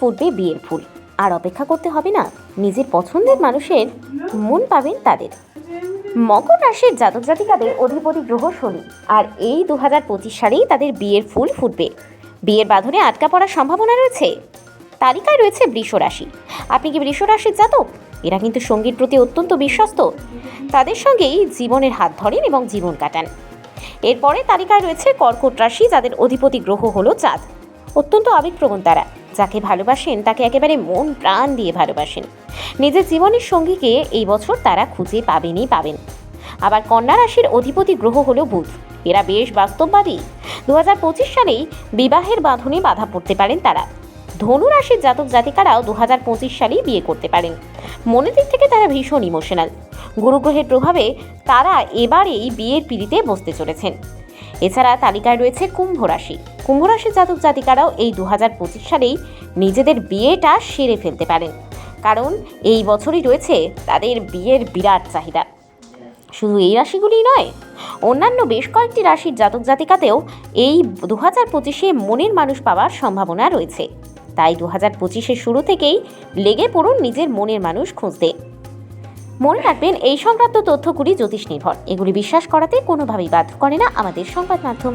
ফুটবে বিয়ের ফুল, আর অপেক্ষা করতে হবে না। নিজের পছন্দের মানুষের মন পাবেন তাদের। মকর রাশির জাতক জাতিকাদের অধিপতি গ্রহ শনি, আর এই 2025 সালেই তাদের বিয়ের ফুল ফুটবে। বিয়ের বাঁধনে আটকা পড়ার সম্ভাবনা রয়েছে। তালিকায় রয়েছে বৃষ রাশি। আপনি কি বৃষ রাশির জাতক? এরা কিন্তু সঙ্গীর প্রতি অত্যন্ত বিশ্বস্ত, তাদের সঙ্গেই জীবনের হাত ধরেন এবং জীবন কাটান। এরপরে তালিকায় রয়েছে কর্কট রাশি, যাদের অধিপতি গ্রহ হলো চাঁদ। অত্যন্ত আবেগপ্রবণ তারা, যাকে ভালোবাসেন তাকে একেবারে মন প্রাণ দিয়ে ভালোবাসেন। নিজের জীবনের সঙ্গীকে এই বছর তারা খুঁজে পাবেন। আবার কন্যা রাশির অধিপতি গ্রহ হলো বুধ। এরা বেশ বাস্তববাদী। 2025 সালেই বিবাহের বাঁধনে বাধা পড়তে পারেন তারা। ধনু রাশির জাতক জাতিকারাও 2025 সালেই বিয়ে করতে পারেন। মনের দিক থেকে তারা ভীষণ ইমোশনাল। গুরুগ্রহের প্রভাবে তারা এবারেই বিয়ের পিঁড়িতে বসতে চলেছেন। এছাড়া তালিকায় রয়েছে কুম্ভ রাশি। কুম্ভ রাশির জাতক জাতিকারাও এই 2025 সালেই নিজেদের বিয়েটা সেরে ফেলতে পারেন, কারণ এই বছরই রয়েছে তাদের বিয়ের বিরাট চাহিদা। শুধু এই রাশিগুলিই নয়, অন্যান্য বেশ কয়েকটি রাশির জাতক জাতিকাতেও এই 2025-এ মনের মানুষ পাওয়ার সম্ভাবনা রয়েছে। তাই 2025-এর শুরু থেকেই লেগে পড়ুন নিজের মনের মানুষ খুঁজতে। মনে রাখবেন, এই সংক্রান্ত তথ্যগুলি জ্যোতিষ নির্ভর। এগুলি বিশ্বাস করাতে কোনোভাবেই বাধ্য করে না আমাদের সংবাদ মাধ্যম।